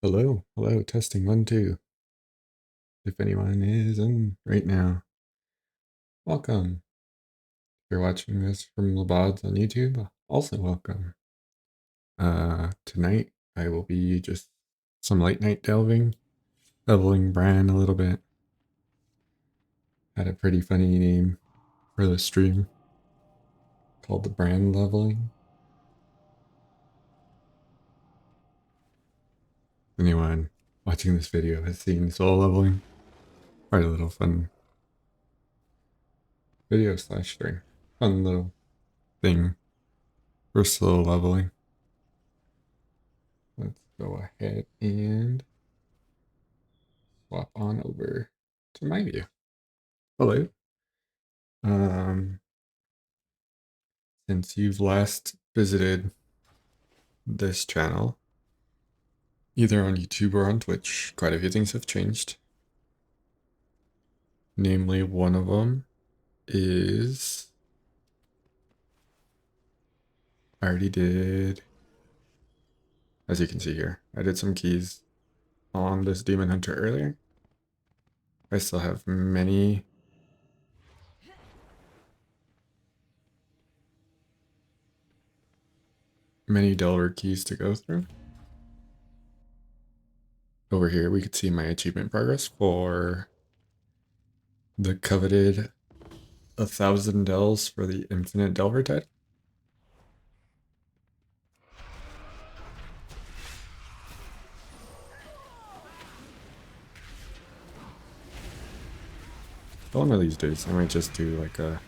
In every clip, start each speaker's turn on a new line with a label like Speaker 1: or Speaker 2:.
Speaker 1: Hello, hello, testing 1, 2. If anyone is in right now, welcome. If you're watching this from Labods on YouTube, also welcome. Tonight I will be just some late night delving, leveling Brann a little bit. Had a pretty funny name for the stream called the Brann-leveling. Anyone watching this video has seen soul leveling? Quite a little fun video / stream. Fun little thing for slow leveling. Let's go ahead and swap on over to my view. Hello. Since you've last visited this channel, either on YouTube or on Twitch, quite a few things have changed. Namely, one of them is I already did, as you can see here, I did some keys on this Demon Hunter earlier. I still have many Delver keys to go through. Over here, we could see my achievement progress for the coveted 1,000 delves for the Infinite Delver type. One of these days, I might just do like a,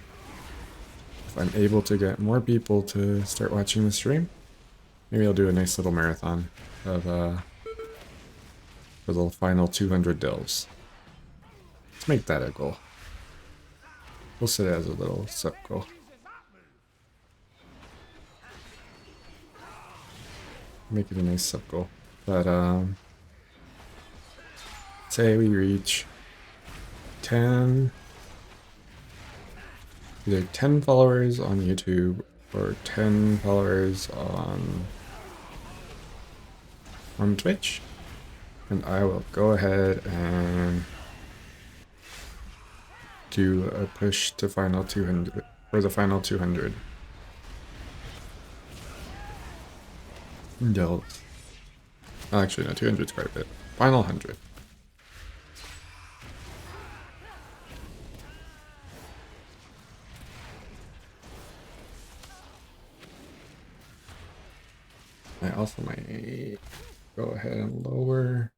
Speaker 1: if I'm able to get more people to start watching the stream, maybe I'll do a nice little marathon of for the final 200 delves. Let's make that a goal. We'll set it as a little sub goal. make it a nice sub goal. But say we reach 10, either 10 followers on YouTube or 10 followers on Twitch, and I will go ahead and do a push to final 200 for the final 200 delves. Actually, no, 200 is quite a bit. Final 100. I also might go ahead and lower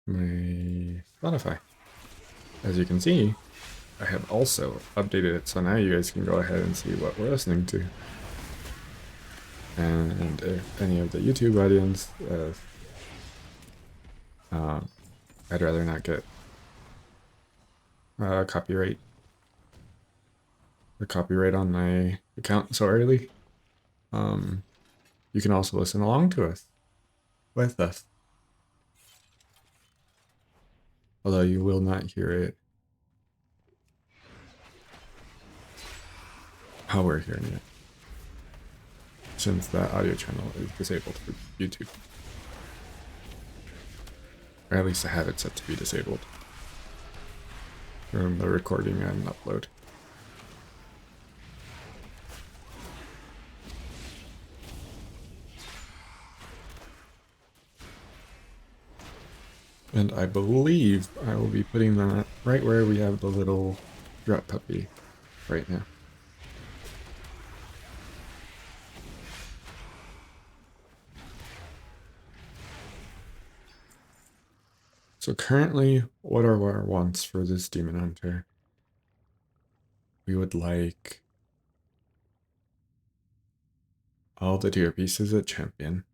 Speaker 1: my Spotify. As you can see, I have also updated it, so now you guys can go ahead and see what we're listening to. And if any of the YouTube audience, I'd rather not get copyright on my account so early. You can also listen along to us, with us. Although you will not hear it how we're hearing it, since that audio channel is disabled for YouTube. Or at least I have it set to be disabled from the recording and upload. And I believe I will be putting that right where we have the little drop puppy right now. So currently, what are our wants for this Demon Hunter? We would like all the tier pieces at champion,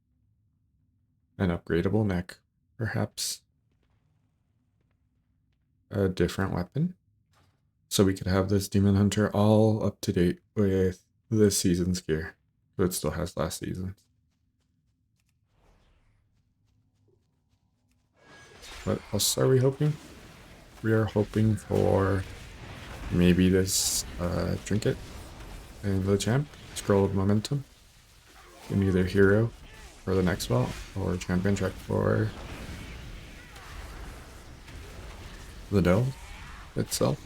Speaker 1: an upgradable neck, perhaps a different weapon, so we could have this Demon Hunter all up to date with this season's gear, so it still has last season's. What else are we hoping? We are hoping for maybe this trinket and the champ, scroll of momentum, in either hero for the next vault or champion check for the delve itself.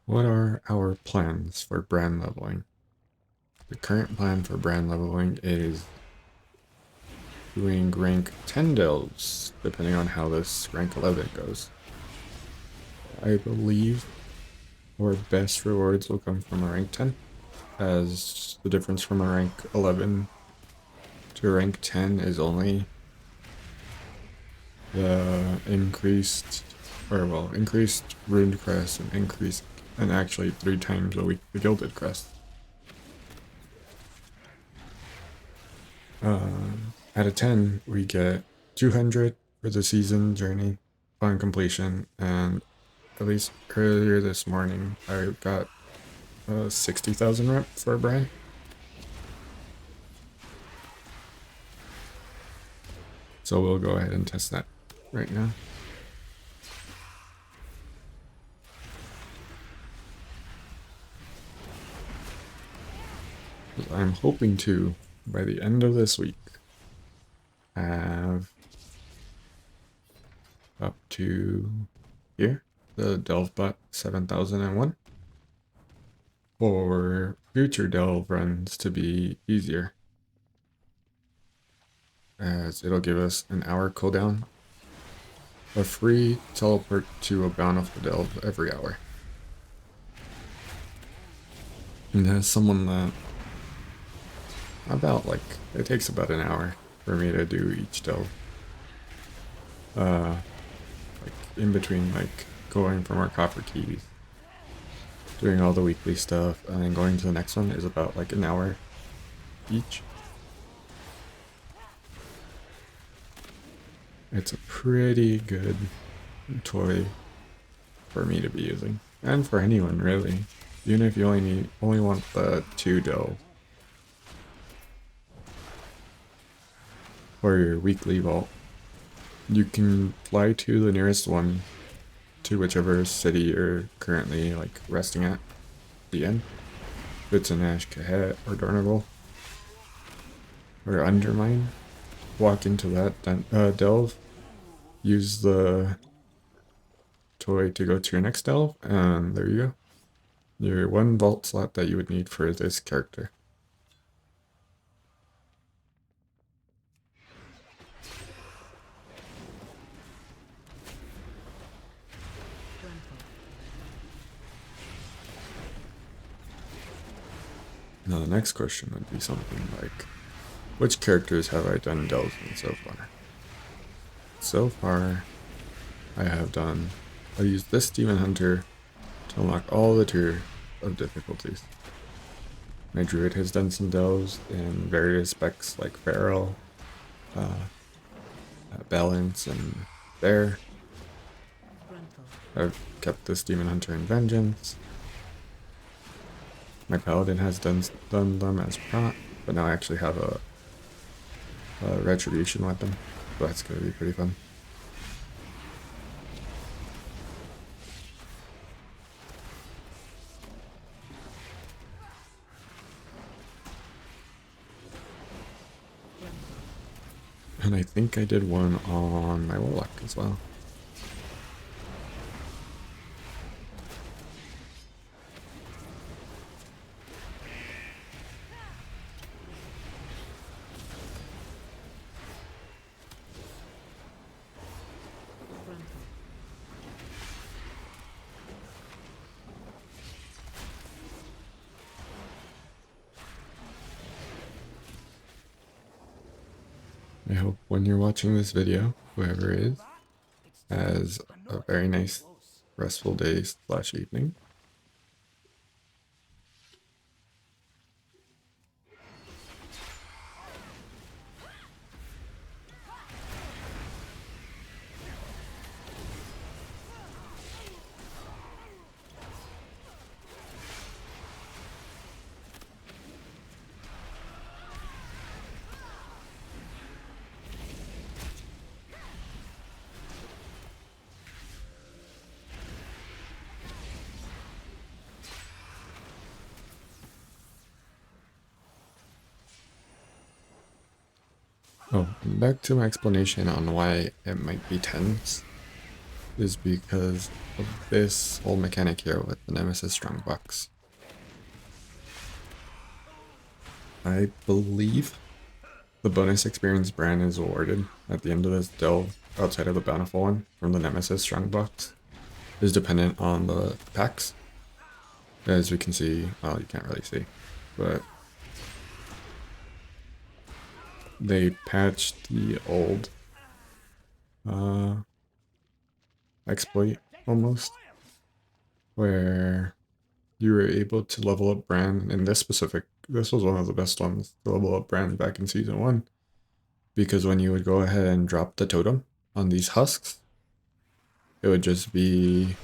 Speaker 1: What are our plans for Brann leveling? The current plan for Brann leveling is doing rank 10 delves, depending on how this rank 11 goes. I believe our best rewards will come from a rank 10, as the difference from a rank 11 to rank 10 is only the increased ruined crest and actually 3 times a week the gilded crest. At a 10, we get 200 for the season journey upon completion, and at least earlier this morning, I got 60,000 rep for Brann. So we'll go ahead and test that right now. I'm hoping to, by the end of this week, have up to here, the Delve bot 7001, for future Delve runs to be easier, as it'll give us an hour cooldown a free teleport to a bountiful delve every hour. And as someone that it takes about an hour for me to do each delve. Like in between like going for more copper keys, doing all the weekly stuff, and then going to the next one is about like an hour each. It's a pretty good toy for me to be using, and for anyone really, even if you only want the 2 delve or your weekly vault. You can fly to the nearest one, to whichever city you're currently like resting at the end. If it's in Ash Kahet or Dornival or Undermine, walk into that delve, use the toy to go to your next delve, and there you go. Your 1 vault slot that you would need for this character. Now the next question would be something like, which characters have I done delves in so far? So far, I used this Demon Hunter to unlock all the tier of difficulties. My druid has done some delves in various specs like Feral, Balance, and Bear. I've kept this Demon Hunter in Vengeance. My Paladin has done them as Prot, but now I actually have a Retribution weapon, so that's going to be pretty fun. And I think I did one on my Warlock as well. I hope when you're watching this video, whoever it is, has a very nice restful day / evening. Oh, back to my explanation on why it might be tense is because of this whole mechanic here with the Nemesis Strongbox. I believe the bonus experience Brann is awarded at the end of this delve outside of the bountiful one from the Nemesis Strongbox is dependent on the packs. As we can see, well, you can't really see, but they patched the old exploit almost, where you were able to level up Brann in this was one of the best ones to level up Brann back in season 1, because when you would go ahead and drop the totem on these husks, it would just be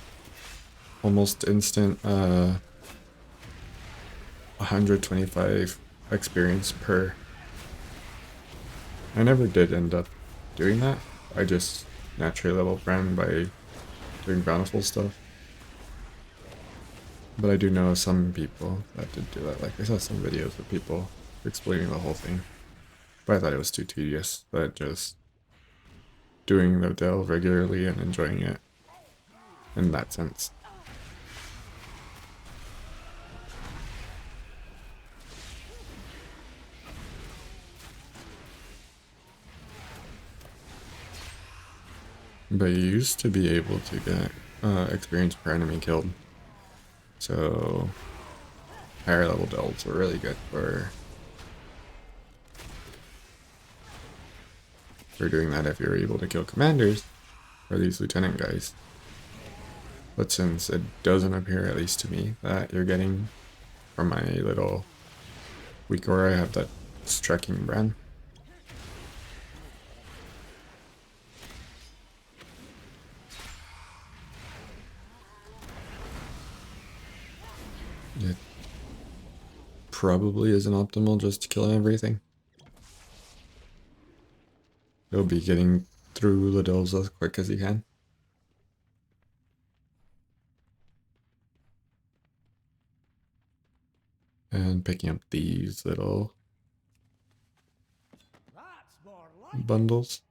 Speaker 1: almost instant 125 experience per. I never did end up doing that. I just naturally leveled Brann by doing bountiful stuff. But I do know some people that did do that. Like, I saw some videos of people explaining the whole thing. But I thought it was too tedious. But just doing the delve regularly and enjoying it in that sense. But you used to be able to get experience per enemy killed. So higher level delves were really good for doing that if you're able to kill commanders or these lieutenant guys. But since it doesn't appear, at least to me, that you're getting from my little week where I have that striking Brann. It probably isn't optimal just to kill everything. You'll be getting through the delves as quick as you can. And picking up these little bundles.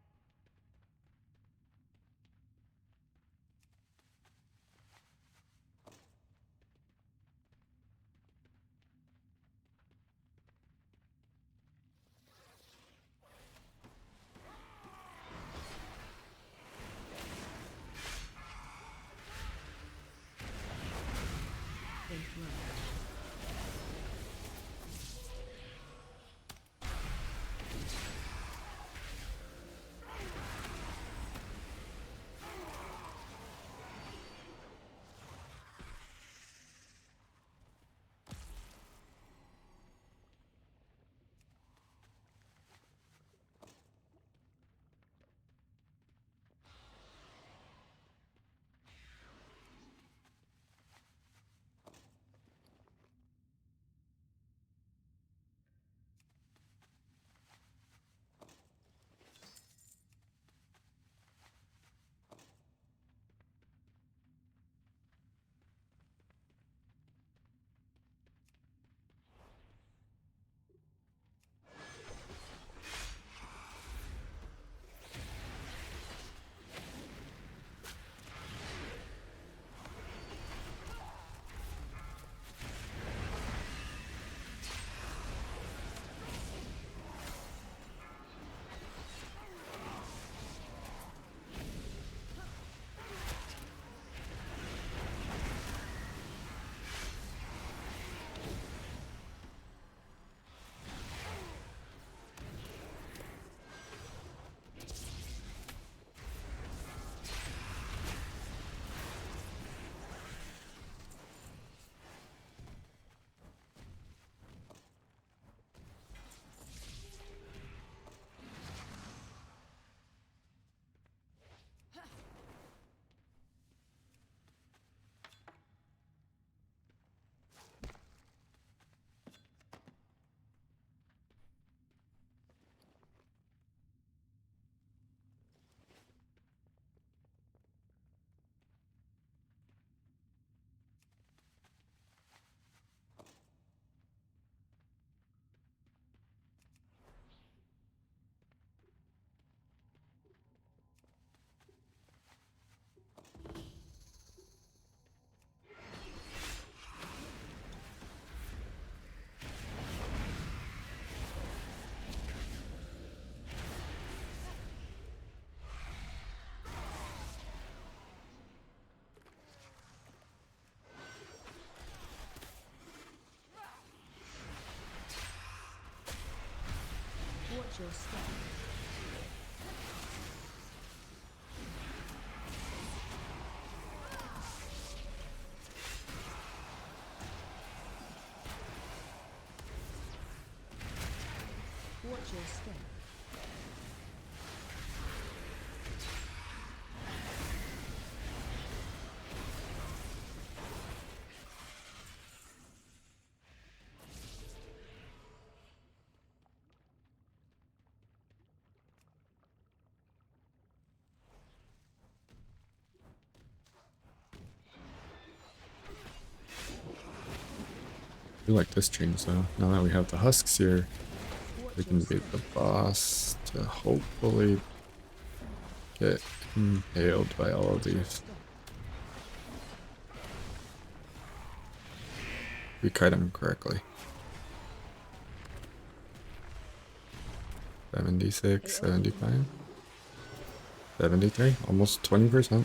Speaker 2: Watch your step. Watch your step.
Speaker 1: I do like this change though. Now that we have the husks here, we can beat the boss to hopefully get impaled by all of these. We kite him correctly. 76, 75. 73, almost 20%.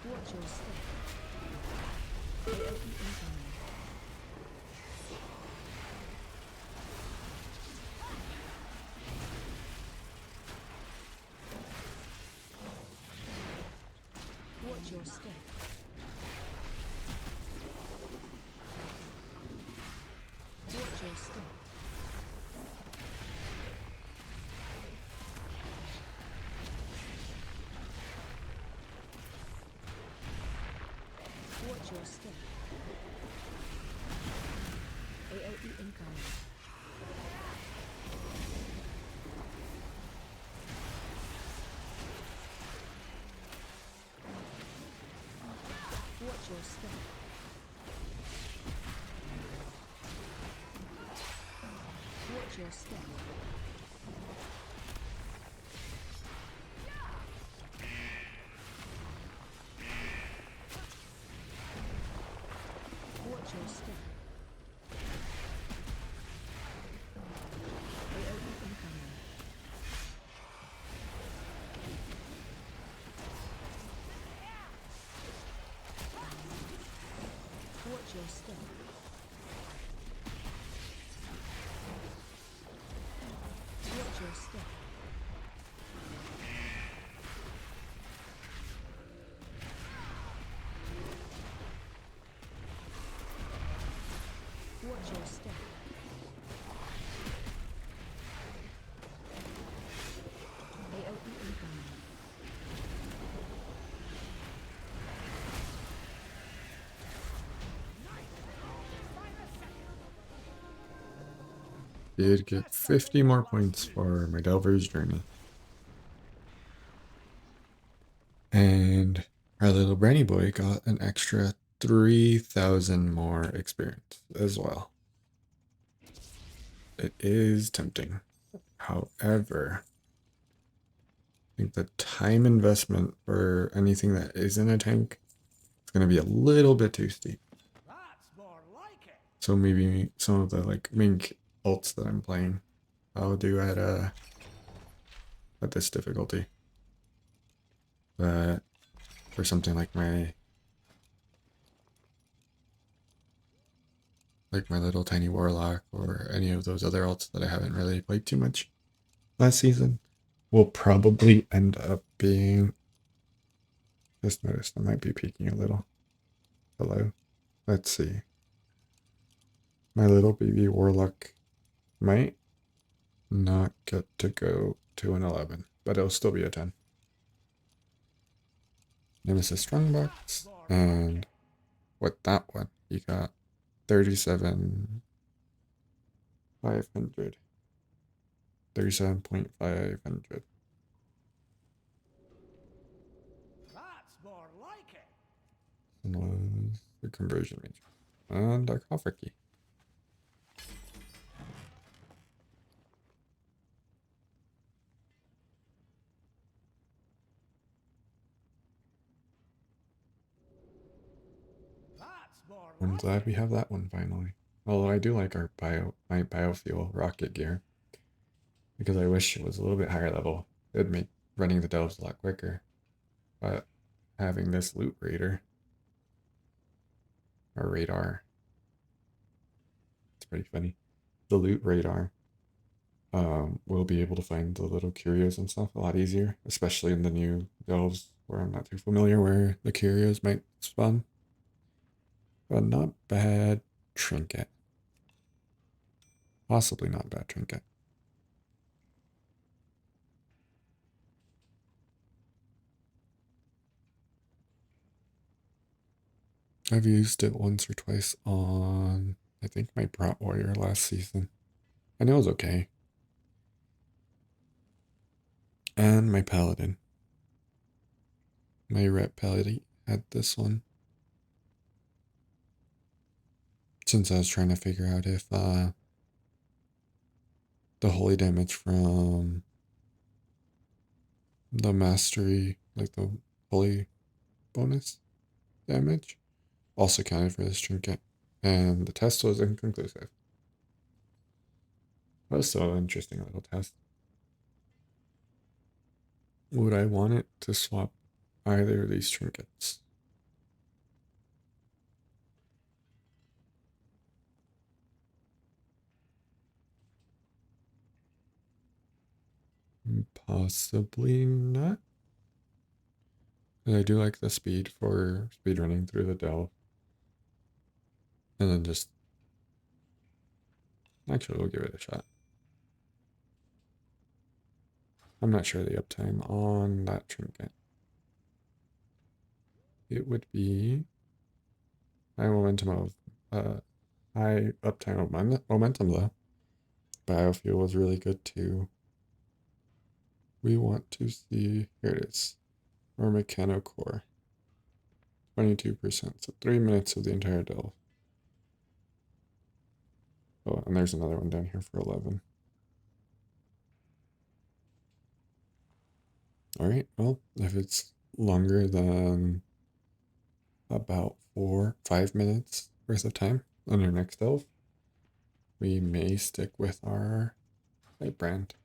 Speaker 2: Watch your step. Watch your step. Watch your step. AoE incoming. Watch your step. Watch your step. Watch your step. AoE incoming. Watch your step. Watch your step. Watch your step. AoE incoming. Watch your step. Watch your step. Watch your step. AoE incoming.
Speaker 1: Did get 50 more points for my Delver's journey. And our little Branny boy got an extra 3,000 more experience as well. It is tempting. However, I think the time investment for anything that isn't a tank is going to be a little bit too steep. So maybe some of the like main ults that I'm playing, I'll do at this difficulty. But for something like my little tiny warlock or any of those other ults that I haven't really played too much last season, will probably end up being. Just noticed I might be peeking a little. Hello. Let's see. My little baby warlock might not get to go to an 11, but it'll still be a 10. Nemesis Strongbox, and with that one, you got 37,500. 37,500. And was the conversion rate. And our coffer key. I'm glad we have that one finally. Although I do like our my biofuel rocket gear. Because I wish it was a little bit higher level. It'd make running the delves a lot quicker. But having this loot raider or radar, it's pretty funny. The loot radar will be able to find the little curios and stuff a lot easier, especially in the new delves where I'm not too familiar where the curios might spawn. But not bad trinket. Possibly not bad trinket. I've used it once or twice on, I think, my Brat Warrior last season. And it was okay. And my Paladin. My Rep Paladin had this one. since I was trying to figure out if the holy damage from the mastery, like the holy bonus damage, also counted for this trinket. And the test was inconclusive. That was still an interesting little test. Would I want it to swap either of these trinkets? Possibly not. And I do like the speed for speed running through the delve. And then just actually we'll give it a shot. I'm not sure the uptime on that trinket. It would be high momentum of high uptime of momentum though. Biofuel was really good too. We want to see, here it is, or mechanocore. 22%, so 3 minutes of the entire delve. Oh, and there's another one down here for 11. All right, well, if it's longer than about 5 minutes worth of time on our next delve, we may stick with our light brand.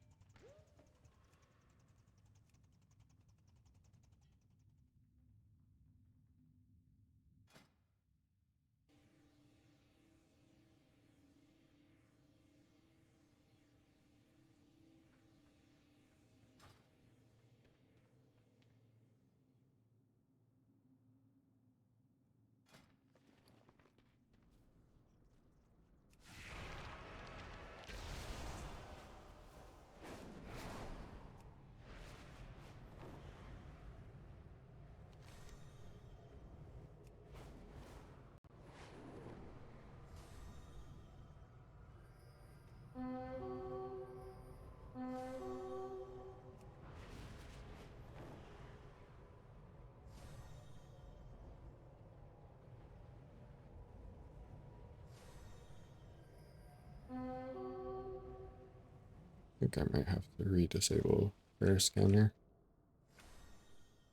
Speaker 1: I think I might have to re-disable prayer scanner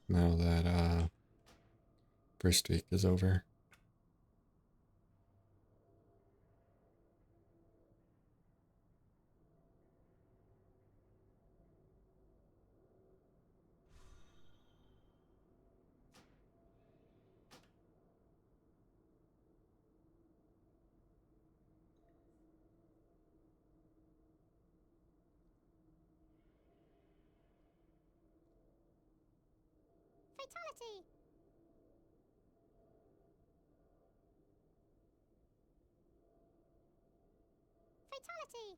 Speaker 1: now that first week is over.
Speaker 2: Fatality! Fatality!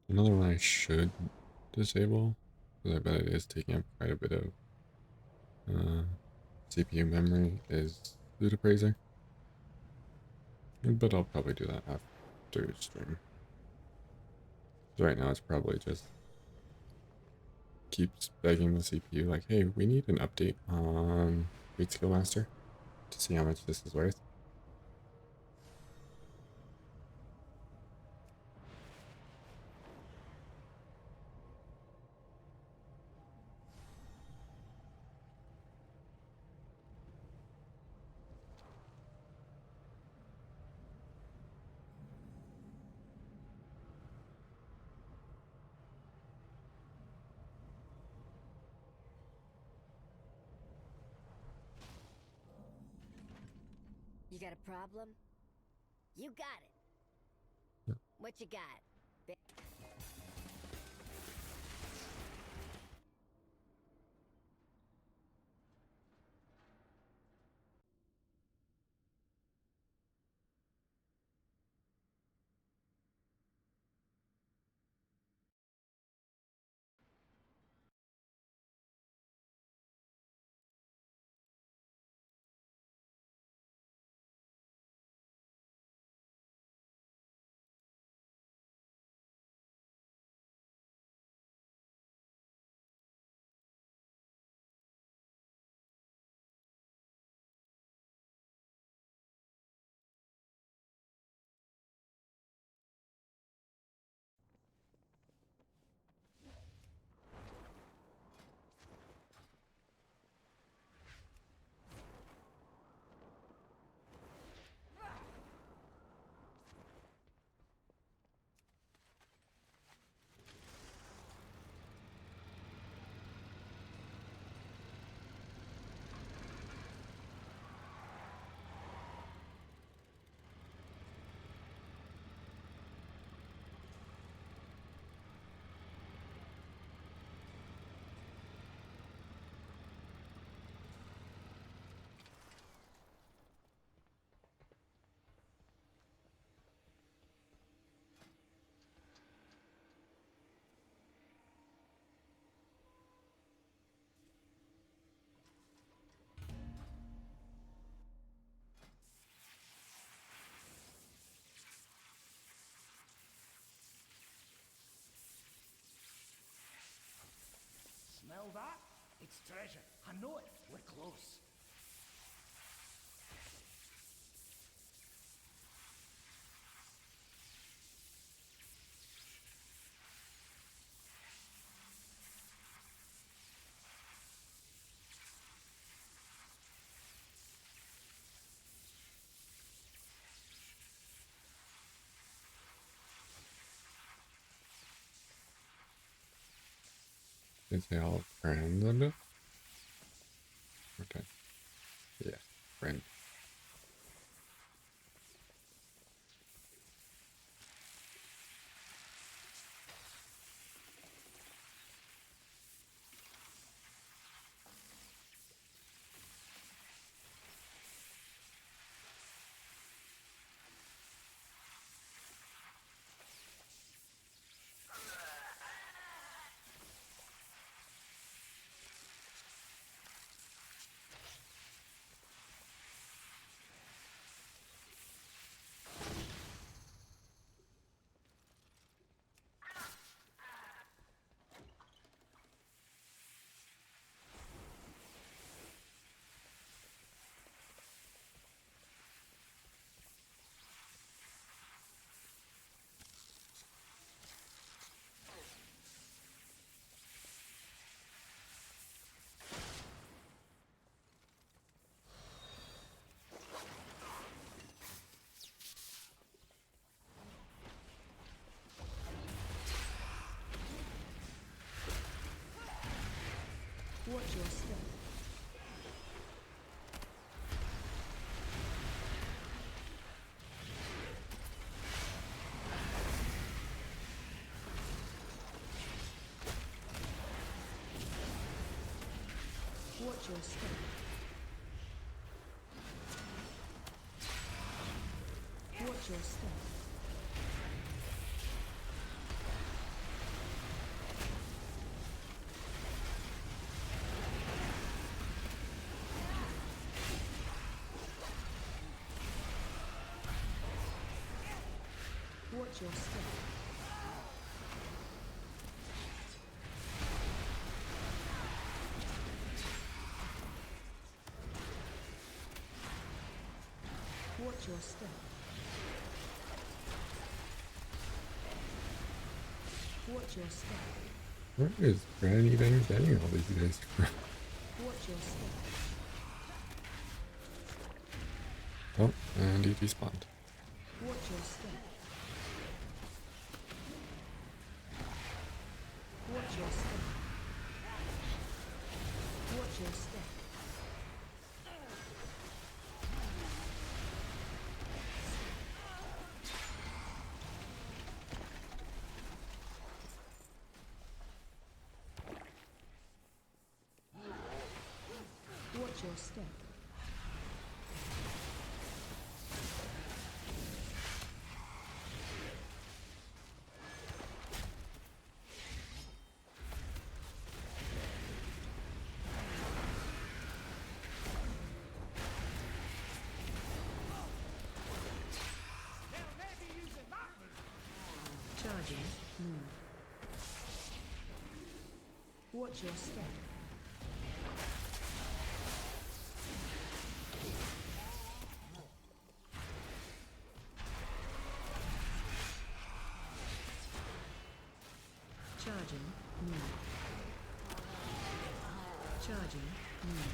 Speaker 1: Another one I should disable, because I bet it is taking up quite a bit of CPU memory, is Loot Appraiser. But I'll probably do that after stream. So right now it's probably just keeps begging the CPU like, hey, we need an update on Great Skill Master to see how much this is worth.
Speaker 3: You got a problem? You got it.
Speaker 1: Yeah.
Speaker 3: What you got?
Speaker 4: It's treasure. I know it. We're close.
Speaker 1: Did they all Brann-leveling? Okay. Yeah, Brann.
Speaker 5: Watch your step. Watch your step. Watch your step. Watch your step. Watch your step. Watch your step.
Speaker 1: Where is Brann even getting all these guys from?
Speaker 5: Watch your step.
Speaker 1: Oh, and he despawned.
Speaker 5: Watch your step. Watch your step. Watch your step. Watch your step. Charging. Move. Watch your step. Charging. Move. Charging. Move.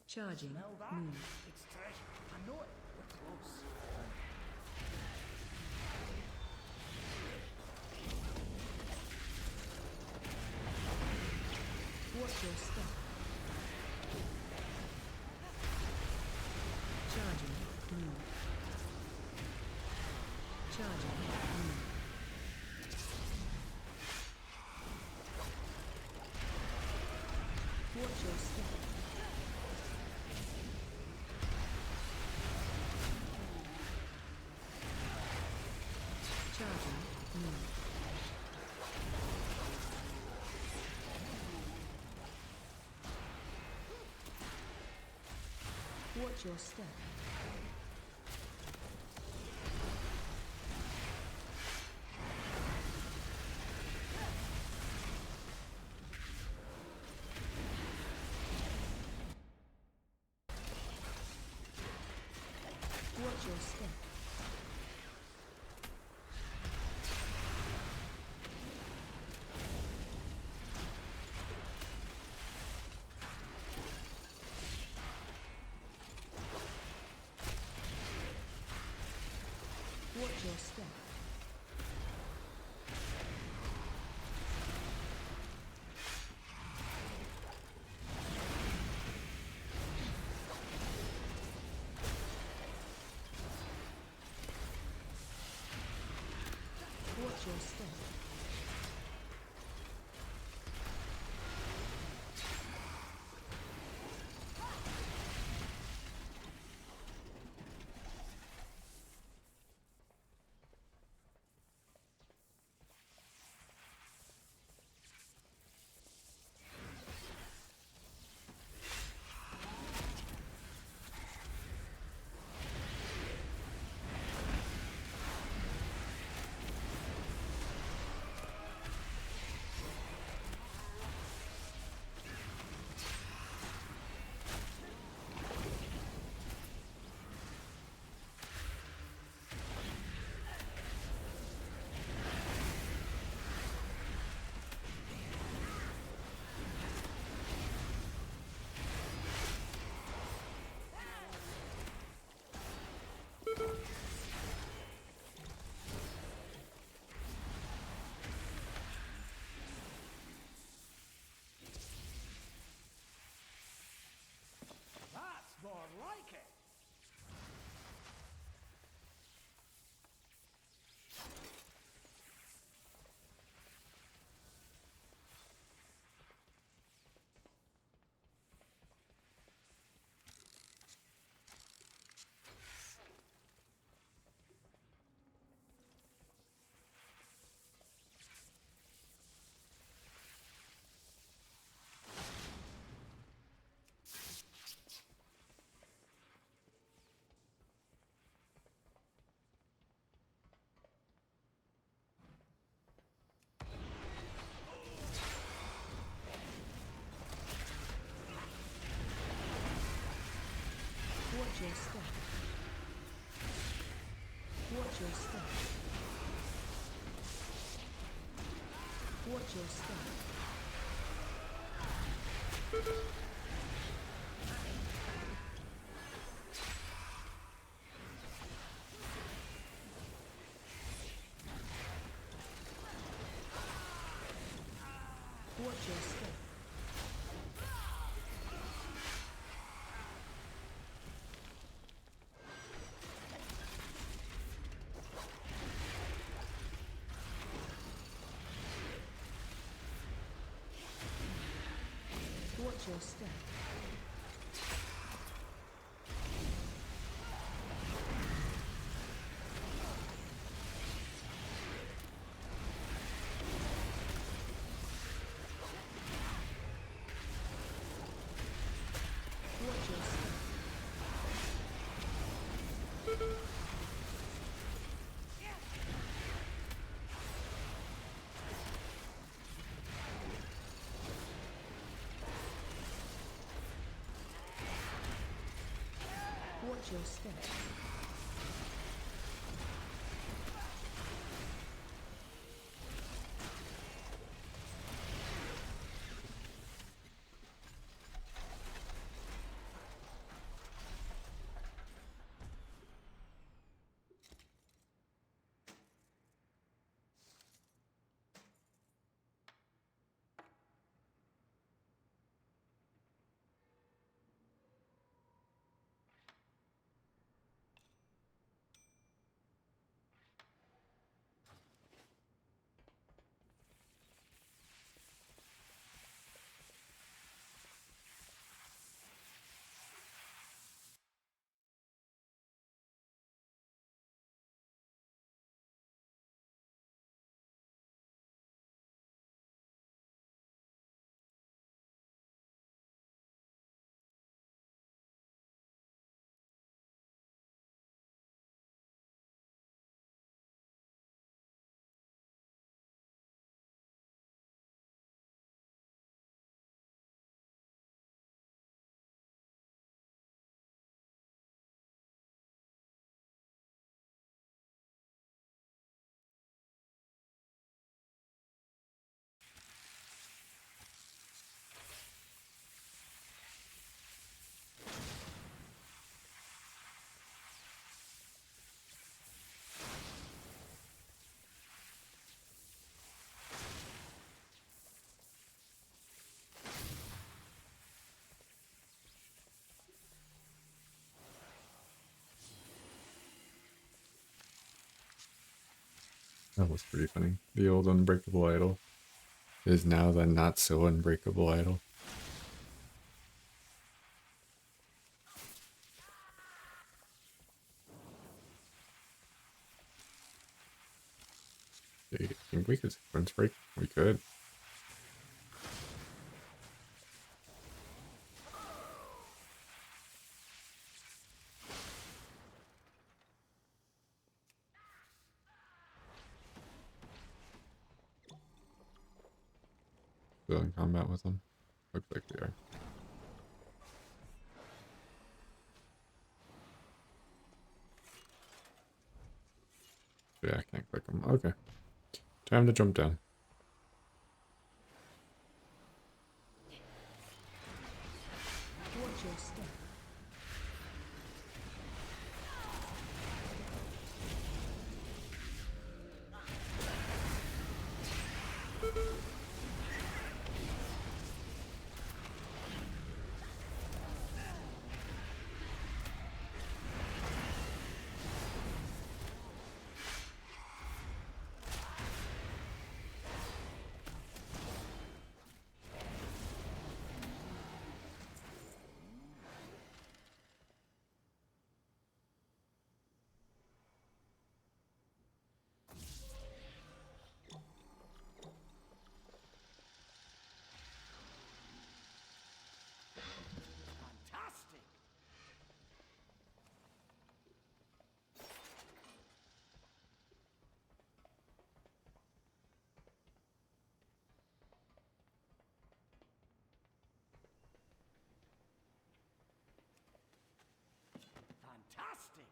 Speaker 5: Charging.
Speaker 4: Smell that?
Speaker 5: Move.
Speaker 4: It's treasure. I know it. We're close.
Speaker 5: Watch your step. Charging. Move. Charging. Move. Watch your step. Charging. Move. Watch your step. Watch your step. Watch your step. Watch your step.
Speaker 4: That's more like it.
Speaker 5: Watch your step. Watch your step. Watch your step. Watch your step. Watch your step. Watch your step. Watch your step.
Speaker 1: That was pretty funny. The old unbreakable idol is now the not so unbreakable idol. Do you think we could sequence break? We could. Still in combat with them? Looks like we are. Yeah, I can't click them. Okay. Time to jump down.
Speaker 5: Watch your step.
Speaker 4: Fantastic! Fantastic!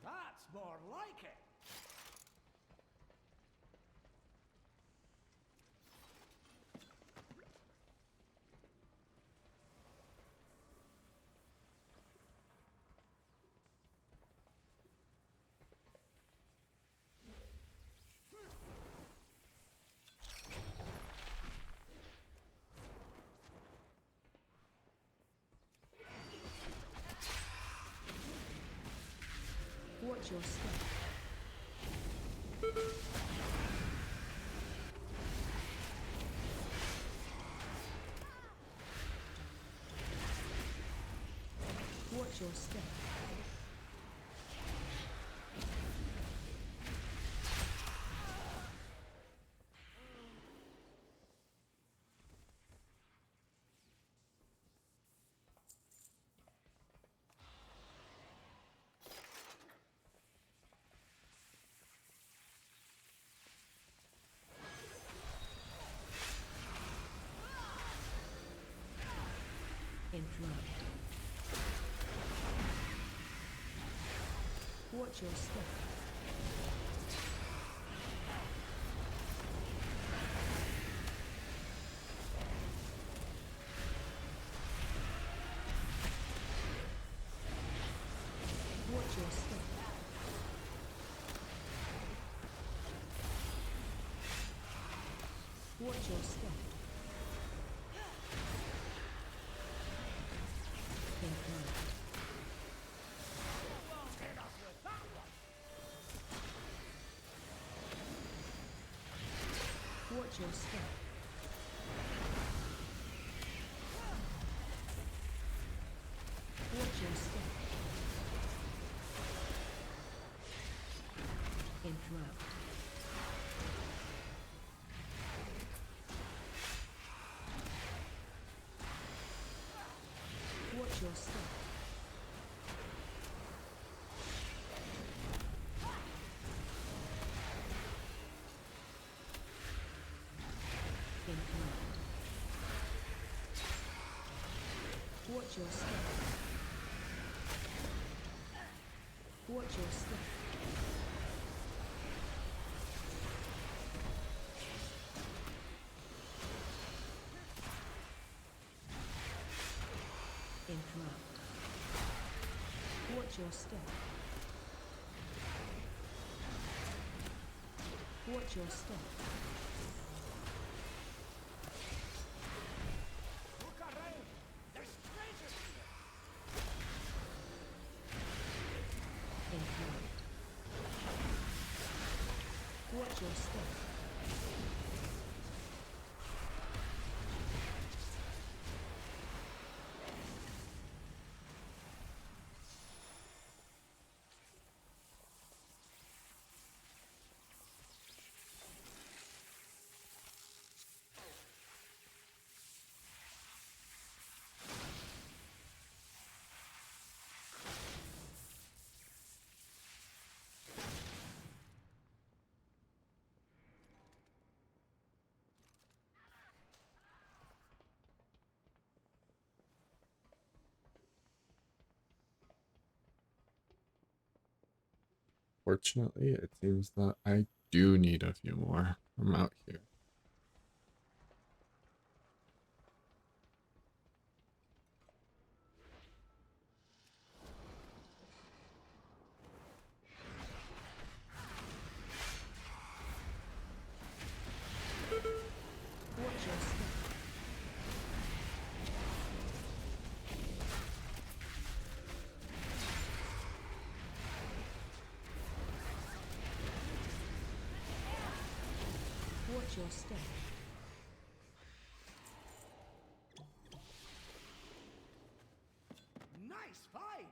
Speaker 4: That's more like it!
Speaker 5: Watch your step. Watch your step. Enthralled. Watch your step. Watch your step. Watch your step. Enthralled. Watch your step. Watch your step. Enthralled. Watch your step. Enthralled. Watch your step. Watch your step. Interrupt. Watch your step. Watch your step.
Speaker 4: Look around! There's treasure here!
Speaker 5: Interrupt. Watch your step.
Speaker 1: Fortunately, it seems that I do need a few more. I'm out here.
Speaker 5: Watch your step. Watch your step.
Speaker 4: Nice find!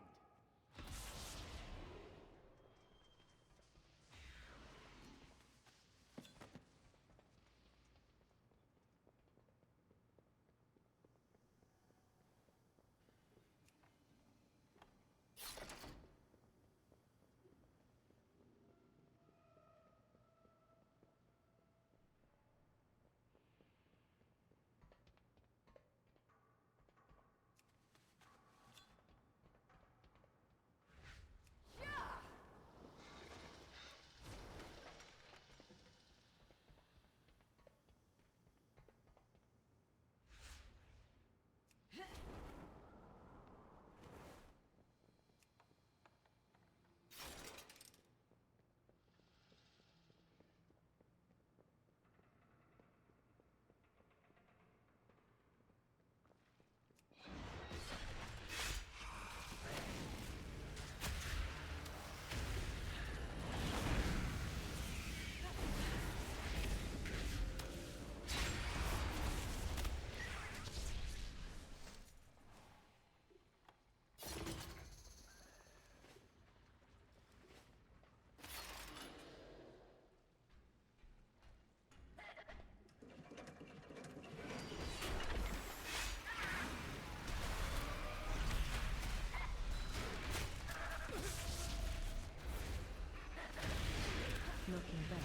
Speaker 5: Looking back.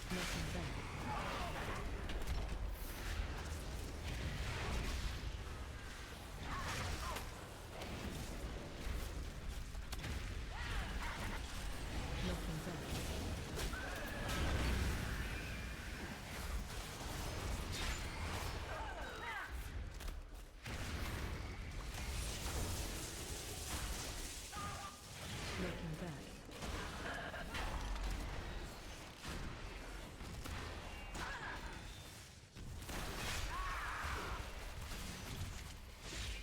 Speaker 5: Looking back. Looking back. Looking back.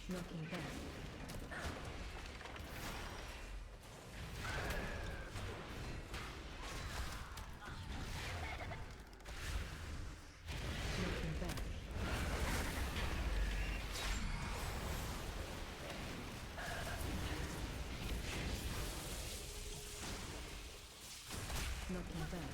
Speaker 5: Looking back. Looking back. Looking back.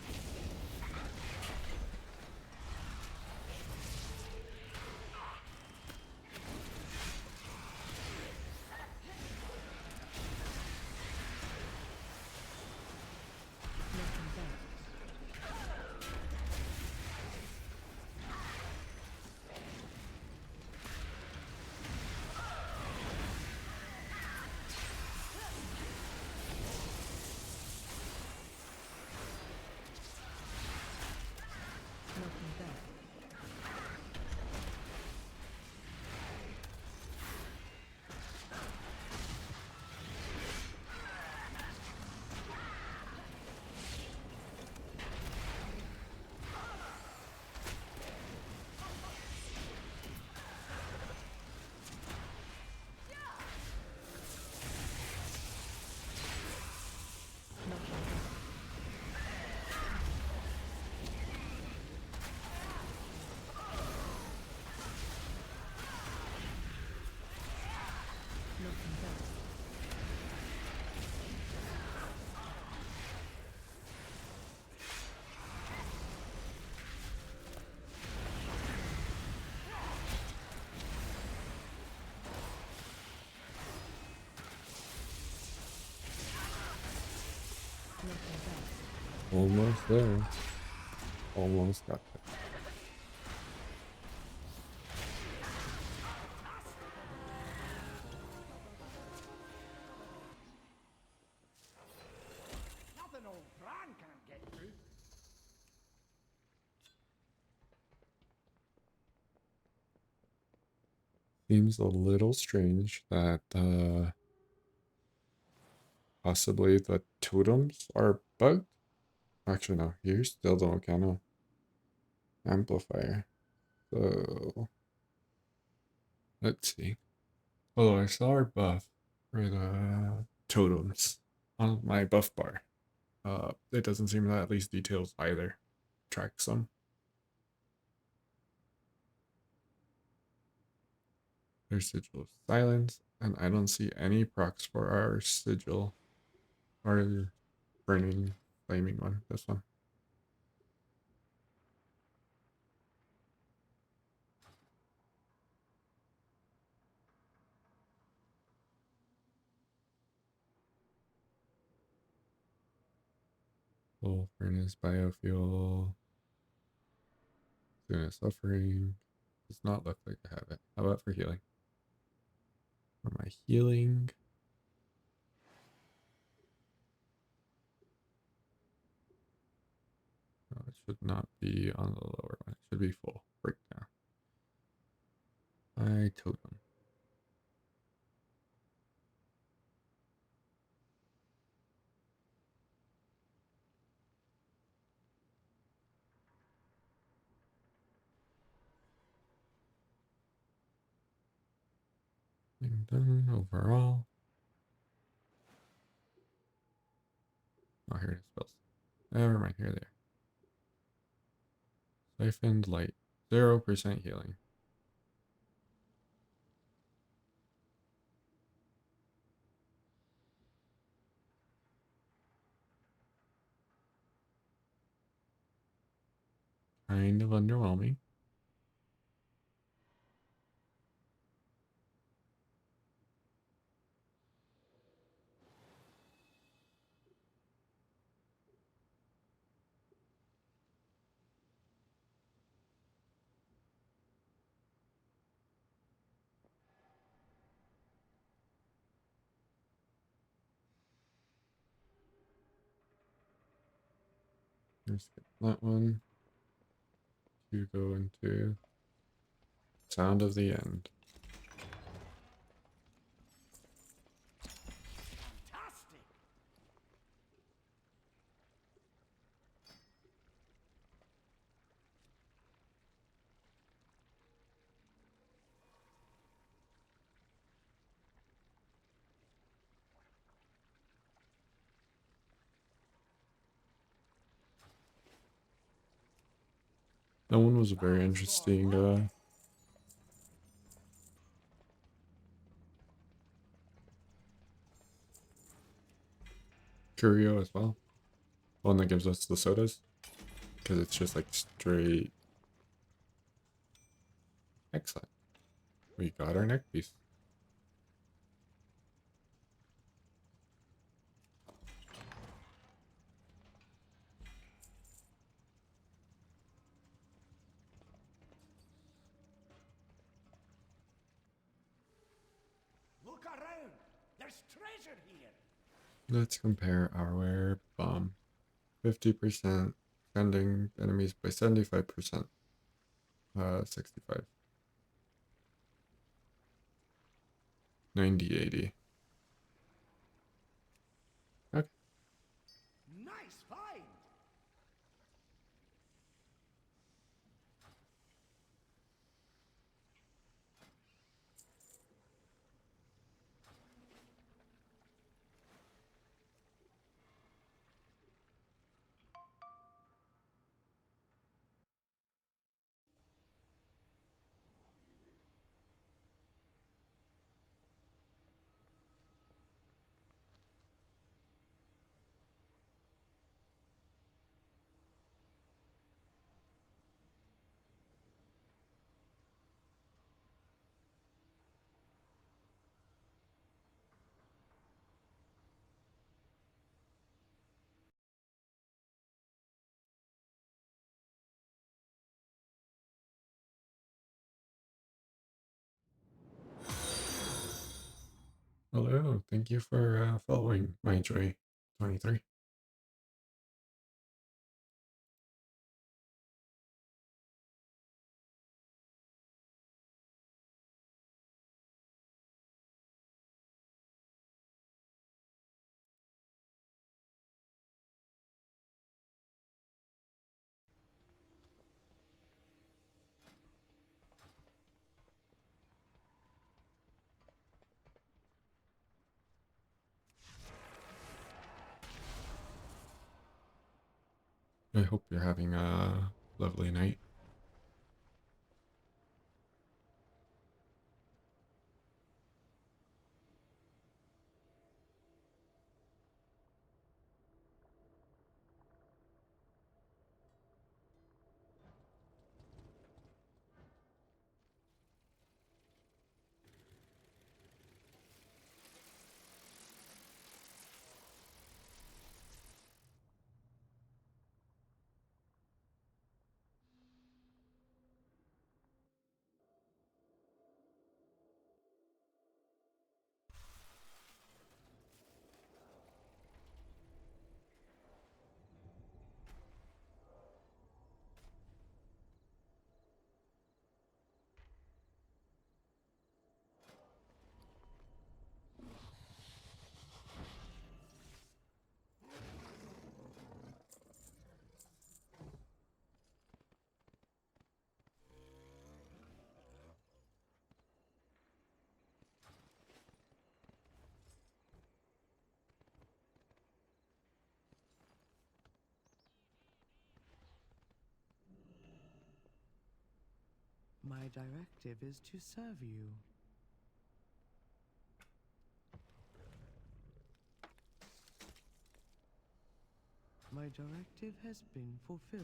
Speaker 1: Almost there. Almost got there.
Speaker 4: Nothing old Brann can't get through.
Speaker 1: Seems a little strange that possibly the totems are bugged. Actually, no, you still don't count on amplifier. So let's see. Although I saw our buff for the totems on my buff bar. It doesn't seem that at least details either tracks them. There's sigil of silence, and I don't see any procs for our sigil or burning flaming one. This one. Full furnace biofuel. Doing suffering. Does not look like I have it. How about for healing? For my healing. No, it should not be on the lower one. It should be full. Breakdown. My totem. Done overall. Oh, here it is. Spells. Never mind. Here they are. Siphoned light. 0% healing. Kind of underwhelming. Let's skip that one. To go into sound of the end.
Speaker 4: Fantastic!
Speaker 1: That one was a very interesting curio as well. One that gives us the sodas. Because it's just like straight. Excellent. We got our neck piece.
Speaker 4: Look around! There's treasure here!
Speaker 1: Let's compare our wear. Bomb. 50%. Defending enemies by 75%. 65. 90, 80. Okay.
Speaker 4: Nice find!
Speaker 1: Hello, thank you for following my Joy 23. I hope you're having a lovely night.
Speaker 6: My directive is to serve you. My directive has been fulfilled.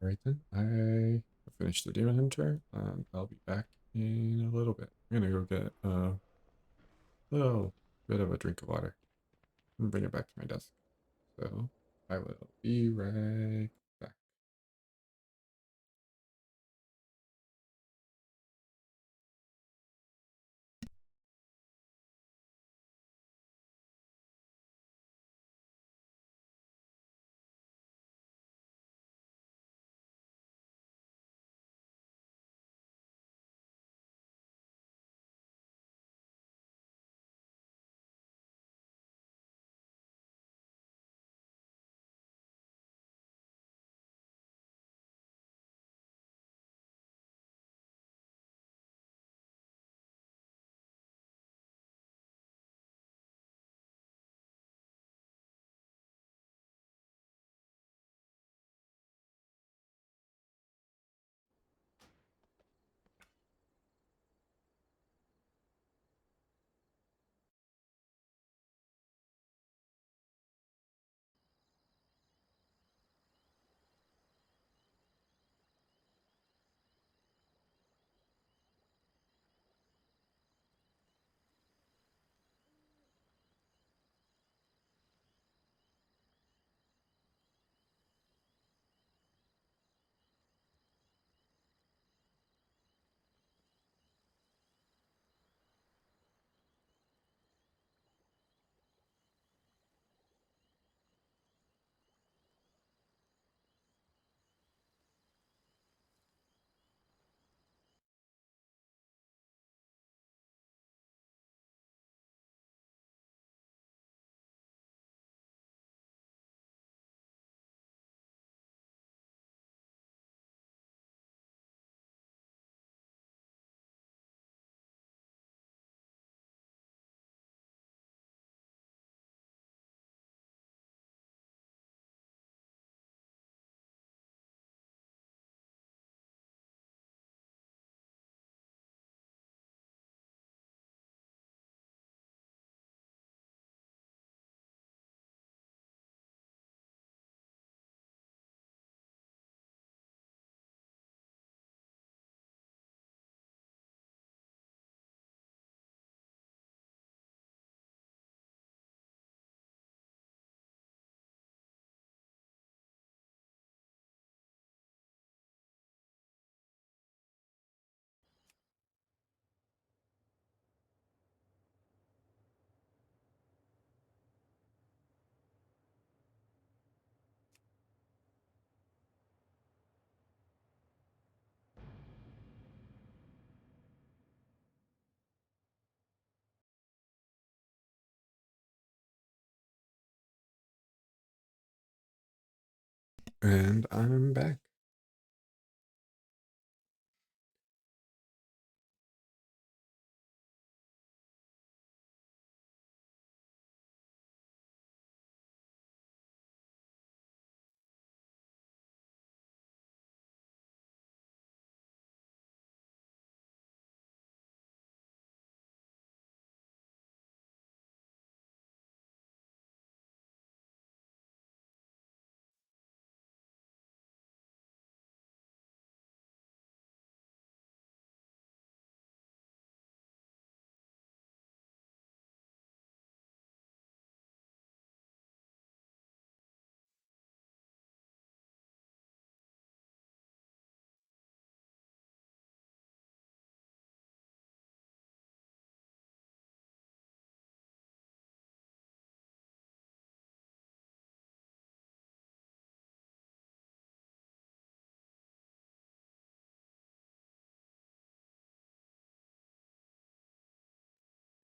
Speaker 1: Alright then, I have finished the Demon Hunter, and I'll be back in a little bit. I'm gonna go get a little bit of a drink of water and bring it back to my desk. So I will be right back. And I'm back.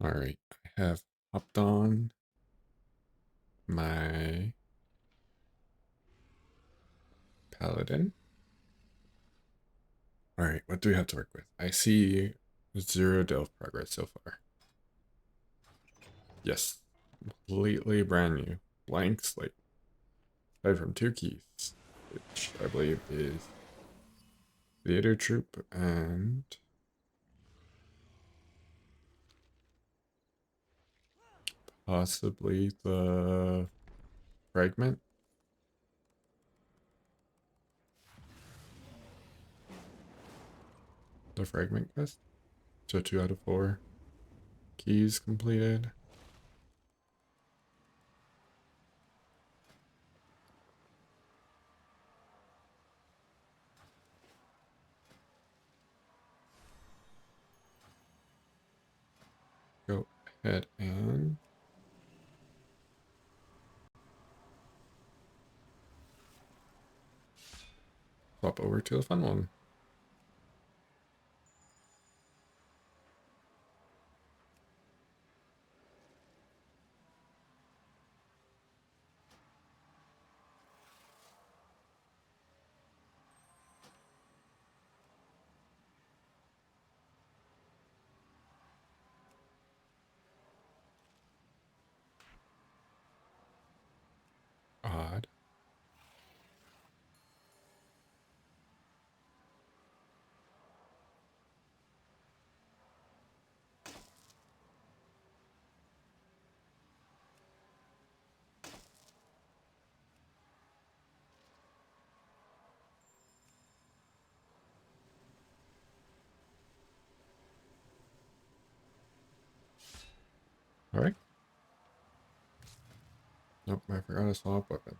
Speaker 1: All right, I have hopped on my paladin. All right, what do we have to work with? I see 0 delve progress so far. Yes, completely brand new, blank slate. Aside from 2 keys, which I believe is theater troop and possibly the fragment. The fragment quest. So 2 out of 4 keys completed. Go ahead and swap over to the fun one. Odd. All right. Nope, I forgot to swap weapon.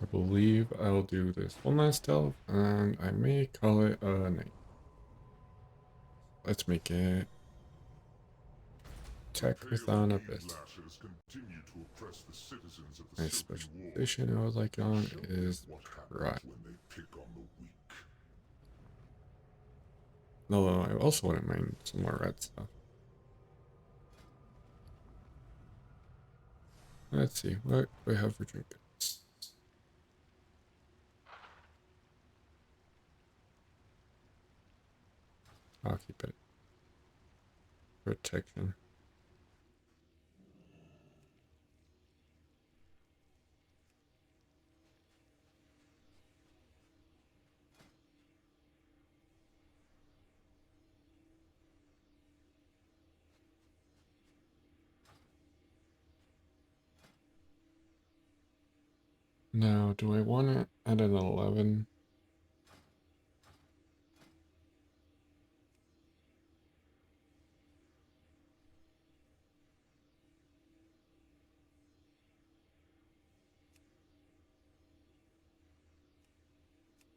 Speaker 1: I believe I'll do this one last delve, and I may call it a night. Let's make it Techrathon Abyss. My specialization I would like on is Pride. Although I also wouldn't mind some more red stuff. Let's see, what do I have for trinkets? I'll keep it. Protection. Now, do I want it at an 11?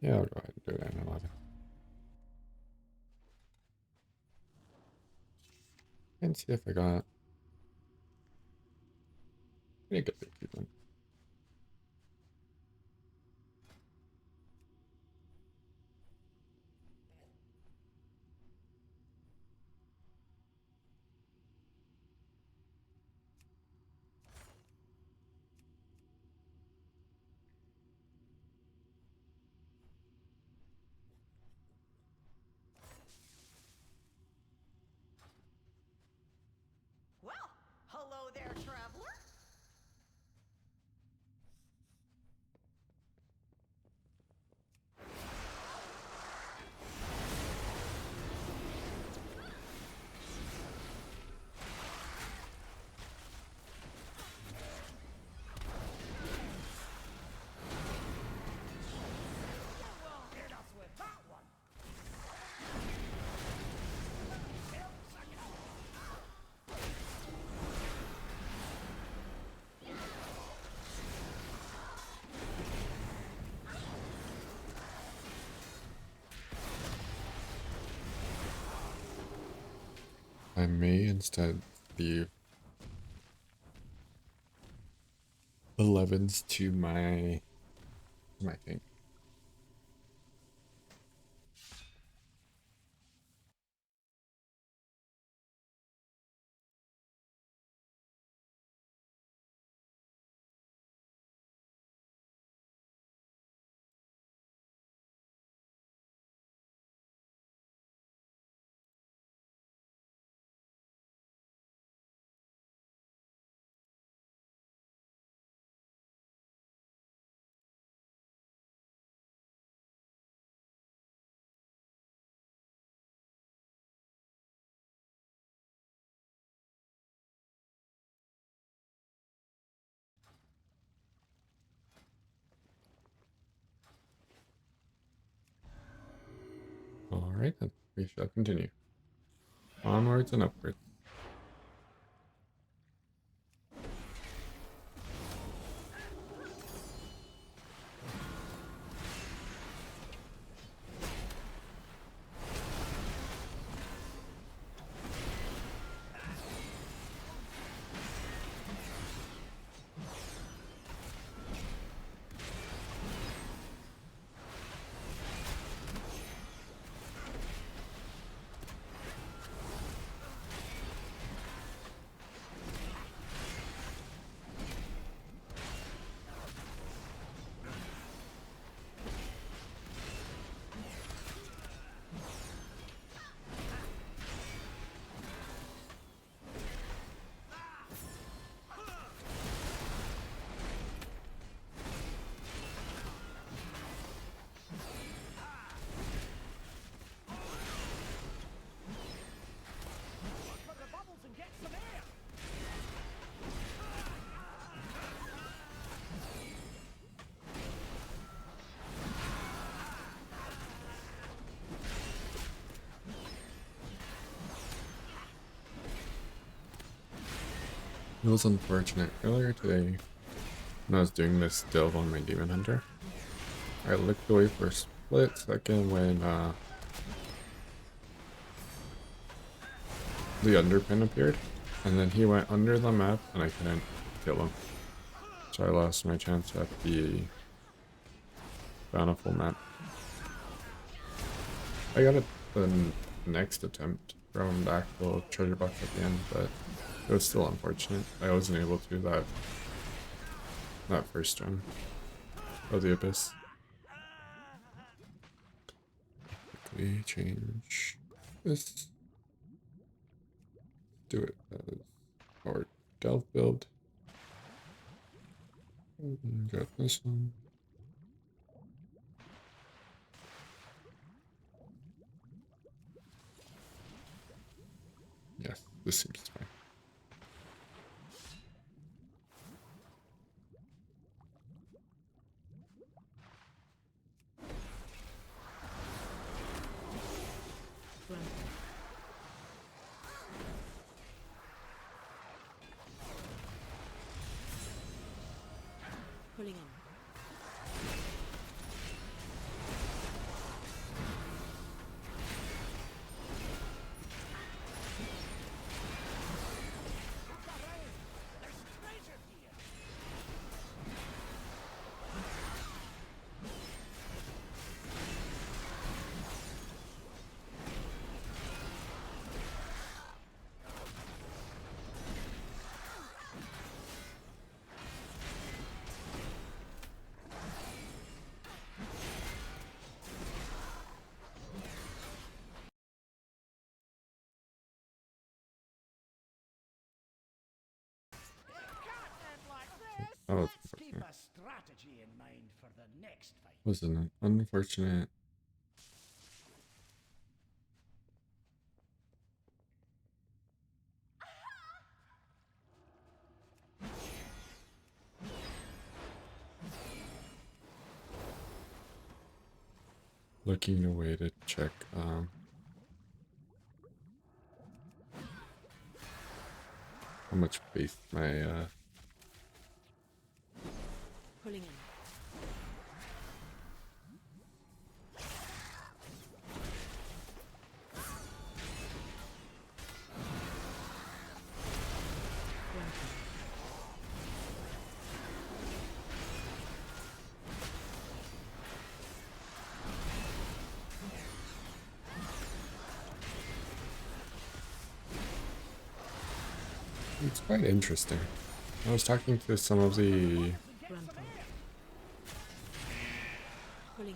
Speaker 1: Yeah, I'll go ahead and do it at an 11. Let's see if I got any good achievement.
Speaker 7: Well, hello there, traveler.
Speaker 4: Hit us with that one.
Speaker 1: I may instead leave 11s to my thing. All right, then we shall continue onwards and upwards.
Speaker 4: Look for the bubbles and get some air.
Speaker 1: It was unfortunate. Earlier today, when I was doing this delve on my Demon Hunter, I looked away for a split second when the underpin appeared, and then he went under the map and I couldn't kill him. So I lost my chance at the bountiful map. I got it the next attempt from back the treasure box at the end, but it was still unfortunate. I wasn't able to that first run of the Abyss. Quickly change this. Do it as our delve build. Got this one. Yes, this seems fine.
Speaker 5: Brann. Pulling in.
Speaker 1: Oh, it's
Speaker 4: Let's keep
Speaker 1: unfortunate.
Speaker 4: a strategy in mind for the next fight.
Speaker 1: Was an unfortunate. Looking away to check how much faith my
Speaker 5: Pulling in. Granted.
Speaker 1: it's quite interesting. I was talking to some of the
Speaker 5: Granted. Pulling in.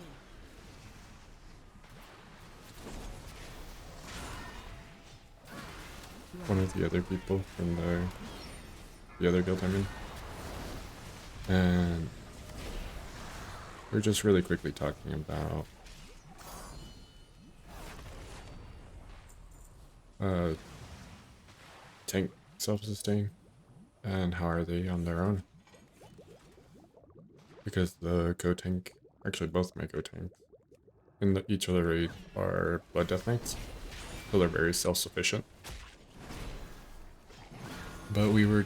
Speaker 1: one of the other people from the other guild I'm in, and we're just really quickly talking about tank self-sustain and how are they on their own, because the go tank, actually both my go tanks in each of the raid are blood death knights, so they're very self-sufficient. But we were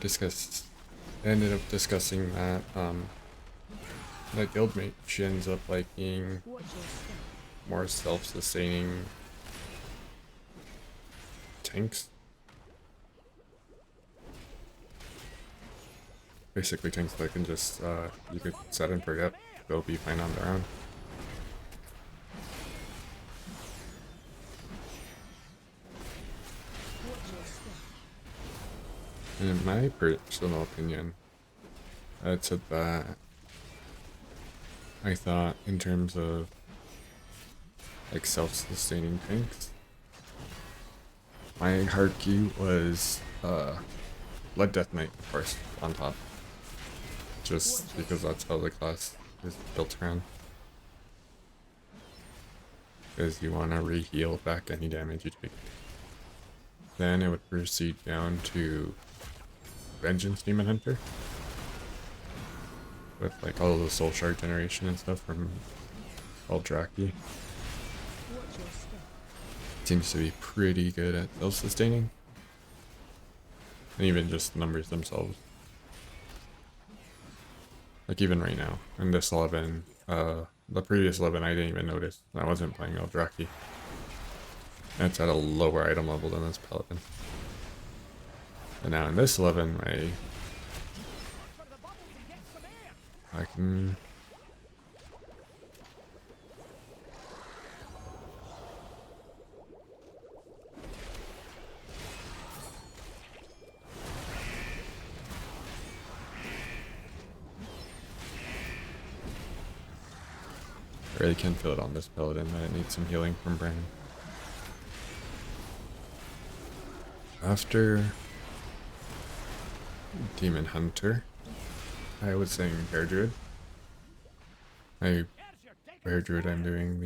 Speaker 1: ended up discussing that that guildmate, she ends up liking
Speaker 5: Watch your step.
Speaker 1: more self-sustaining tanks. Basically tanks that can just, you could set and forget, they'll be fine on their own.
Speaker 5: Watch your step.
Speaker 1: And in my personal opinion, it's that I thought in terms of like self-sustaining tanks, my hard key was Blood Death Knight, of course, on top. Just because that's how the class is built around. Because you want to re-heal back any damage you take. Then it would proceed down to Vengeance Demon Hunter. With like all of the soul shard generation and stuff from Eldraki.
Speaker 5: Watch your step.
Speaker 1: Seems to be pretty good at self-sustaining. And even just numbers themselves. Like even right now, in this 11, the previous 11 I didn't even notice. I wasn't playing Eldraki. And it's at a lower item level than this paladin. And now in this 11, I can... I really can feel it on this paladin that it needs some healing from Brann. After Demon Hunter, I was saying Bear Druid. Bear Druid I'm doing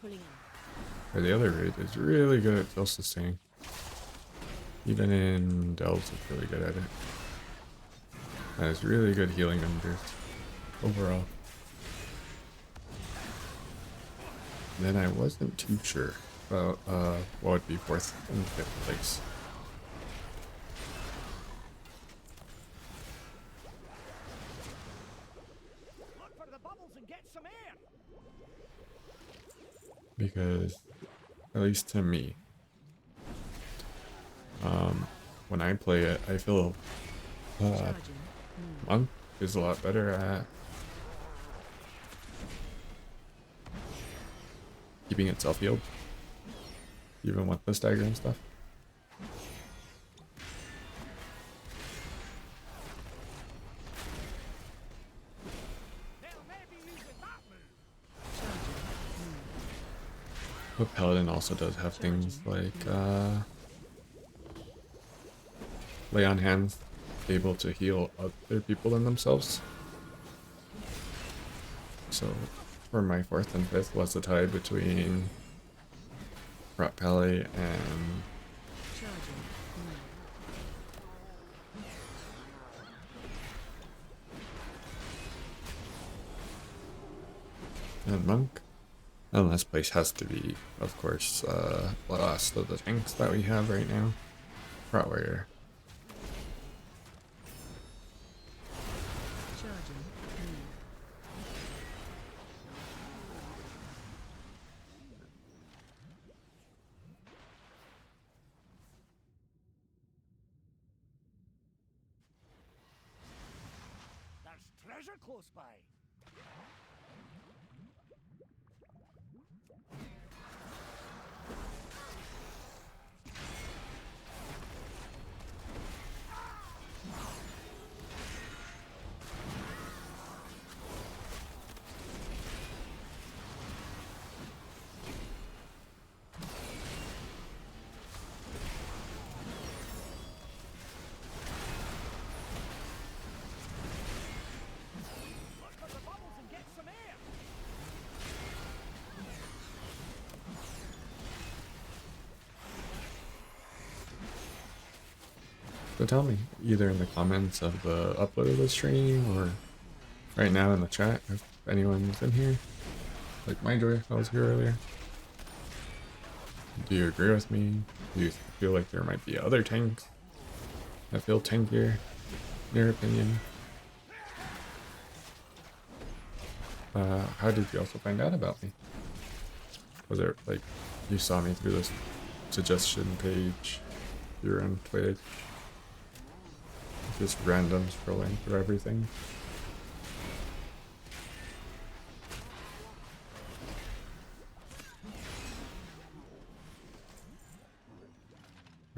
Speaker 5: Pulling in.
Speaker 1: or the other raid is really good at self-sustaining. Even in Delves it's really good at it. Has really good healing numbers overall. Then I wasn't too sure about what would be 4th and 5th place.
Speaker 4: Look for the bubbles and get some air.
Speaker 1: Because, at least to me, when I play it, I feel
Speaker 5: Charging.
Speaker 1: Monk is a lot better at keeping itself healed, even with the stagger and stuff.
Speaker 4: They'll maybe use it that move.
Speaker 5: Charging.
Speaker 1: But Paladin also does have things like Lay on Hands, able to heal other people than themselves. So for my 4th and 5th was a tie between Rot Pally and
Speaker 5: Charging.
Speaker 1: Monk. And this place has to be, of course, the last of the tanks that we have right now. Rot Warrior.
Speaker 5: Charging.
Speaker 4: There's treasure close by. Look for the bubbles and get some air.
Speaker 1: So tell me, either in the comments of the upload of the stream or right now in the chat, if anyone's in here. Like Mindjoy, I was here earlier. Do you agree with me? Do you feel like there might be other tanks that feel tankier, in your opinion? How did you also find out about me? Was it like you saw me through this suggestion page, you were on Twitch, just random scrolling through everything?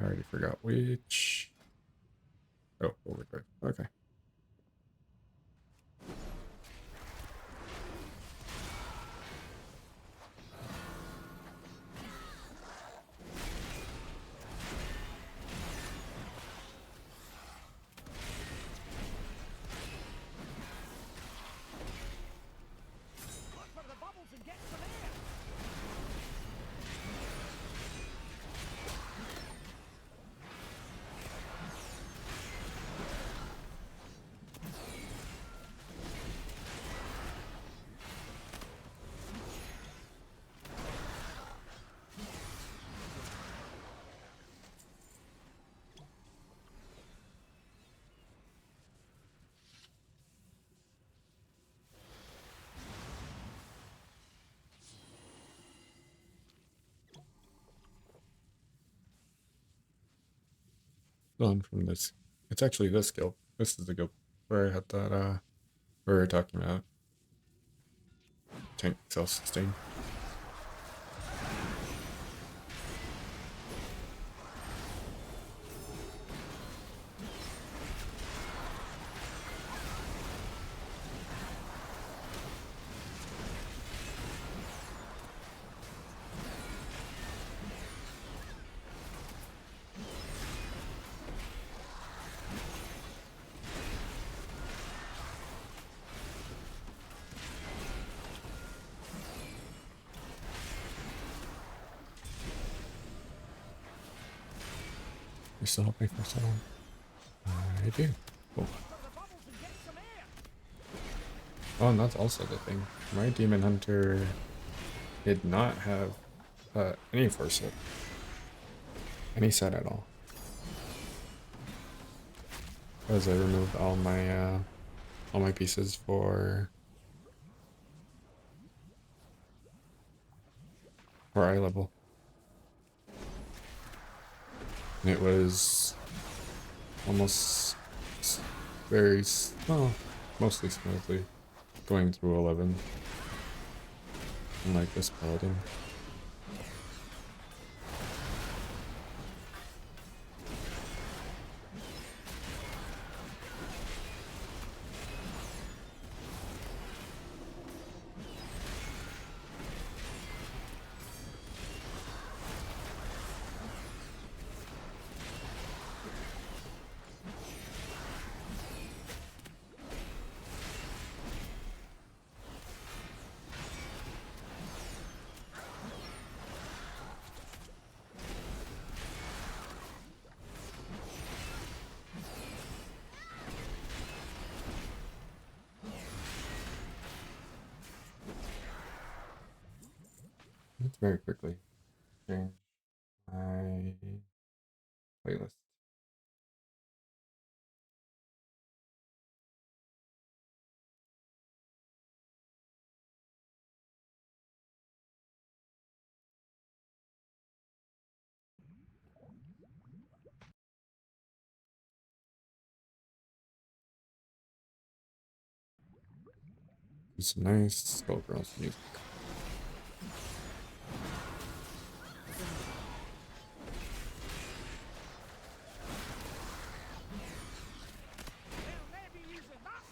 Speaker 1: I already forgot which. Oh, overdrive. Okay.
Speaker 4: Look for the bubbles and get some air.
Speaker 1: On from this. It's actually this guild. This is the guild where I had that, where we were talking about tank self-sustain. You still help me for so long? I do. Cool.
Speaker 4: Look for the bubbles and get some air.
Speaker 1: Oh, and that's also the thing. My Demon Hunter did not have any force up. Any set at all. As I removed all my pieces for eye level. And it was almost very, well, mostly smoothly going through 11. Unlike this paladin. very quickly change my playlist. Do some nice Skullgirls music.
Speaker 4: They'll never be using that.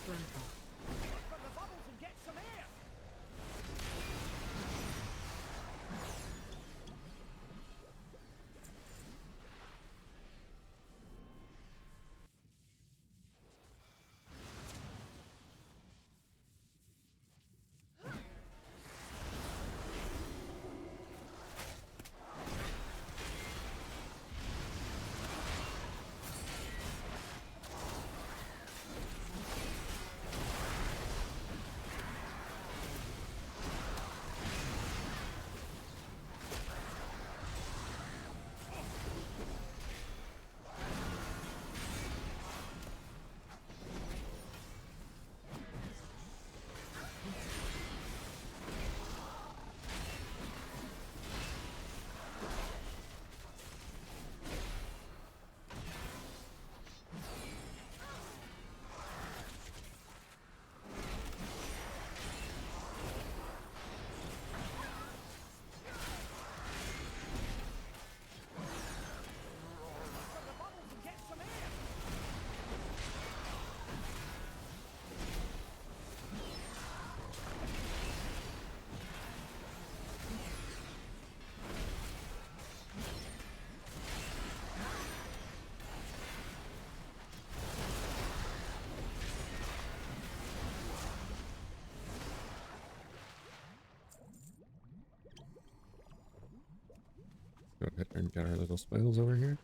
Speaker 4: Look for the bubbles and get some air.
Speaker 1: Go ahead and get our little spoils over here.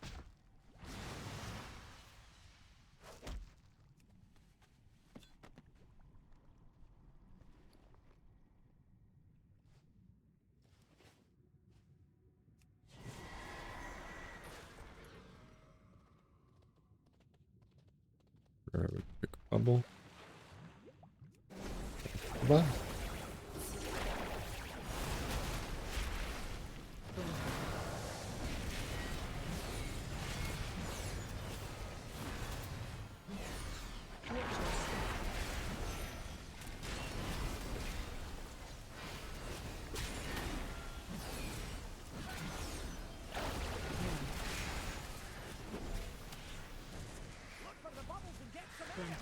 Speaker 1: Grab a quick bubble. Bye.
Speaker 4: Look for the bubbles and get some air.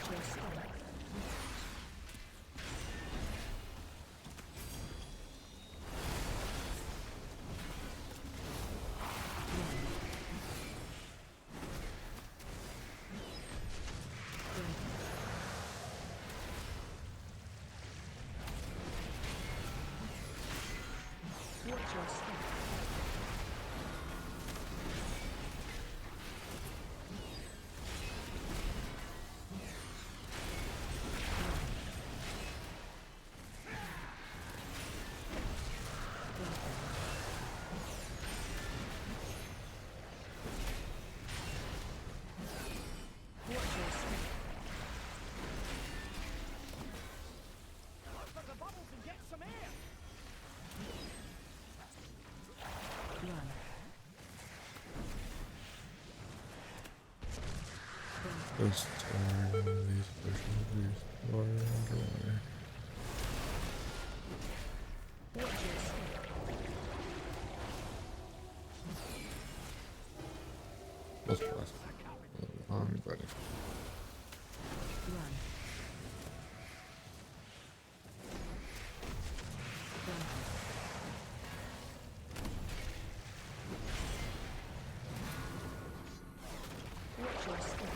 Speaker 5: Watch your step. Watch your step. Watch your step.
Speaker 4: Look for the bubbles and get some air.
Speaker 5: Run.
Speaker 1: Just these versions or underwater.
Speaker 5: Watch your step.
Speaker 1: Let's blast. On, buddy.
Speaker 5: Run. Run. Watch your step.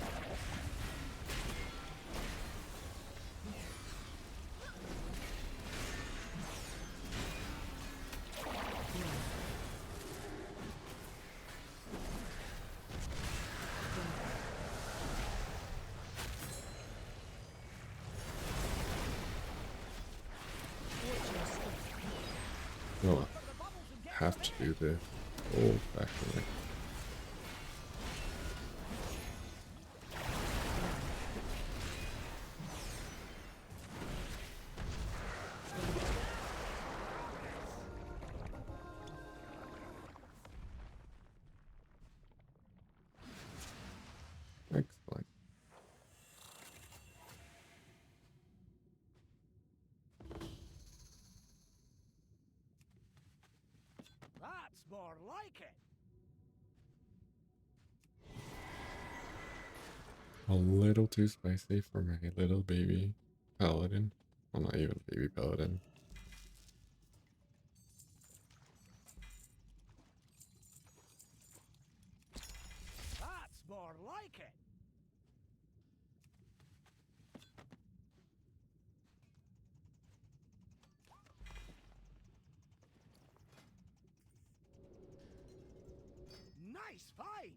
Speaker 1: No, have to do the old fashioned way. Excellent.
Speaker 4: That's more like it.
Speaker 1: A little too spicy for my little baby paladin. Well, not even baby paladin.
Speaker 4: That's more like it. Nice find.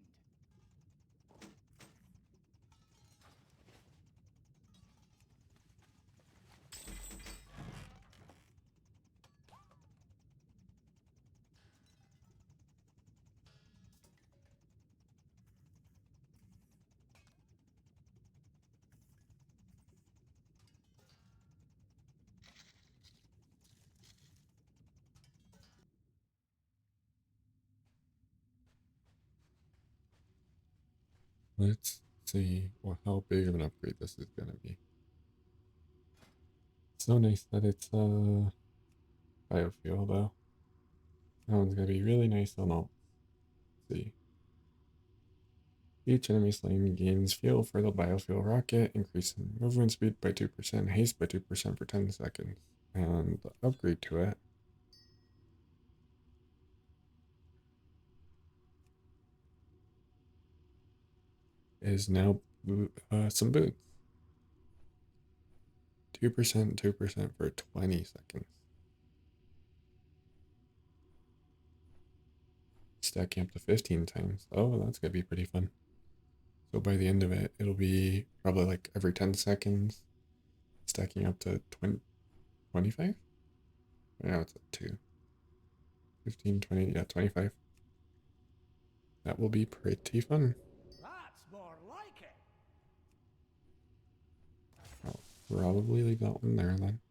Speaker 1: Let's see how big of an upgrade this is gonna be. So nice that it's biofuel though. That one's gonna be really nice on all. Let's see. Each enemy slain gains fuel for the biofuel rocket, increasing movement speed by 2%, haste by 2% for 10 seconds. And the upgrade to it is now some boots. 2%, 2% for 20 seconds. Stacking up to 15 times. Oh, that's gonna be pretty fun. So by the end of it, it'll be probably like every 10 seconds, stacking up to 25? Now it's at 2. 15, 20, yeah, 25. That will be pretty fun.
Speaker 4: That's more like it.
Speaker 1: I'll probably leave that one there then.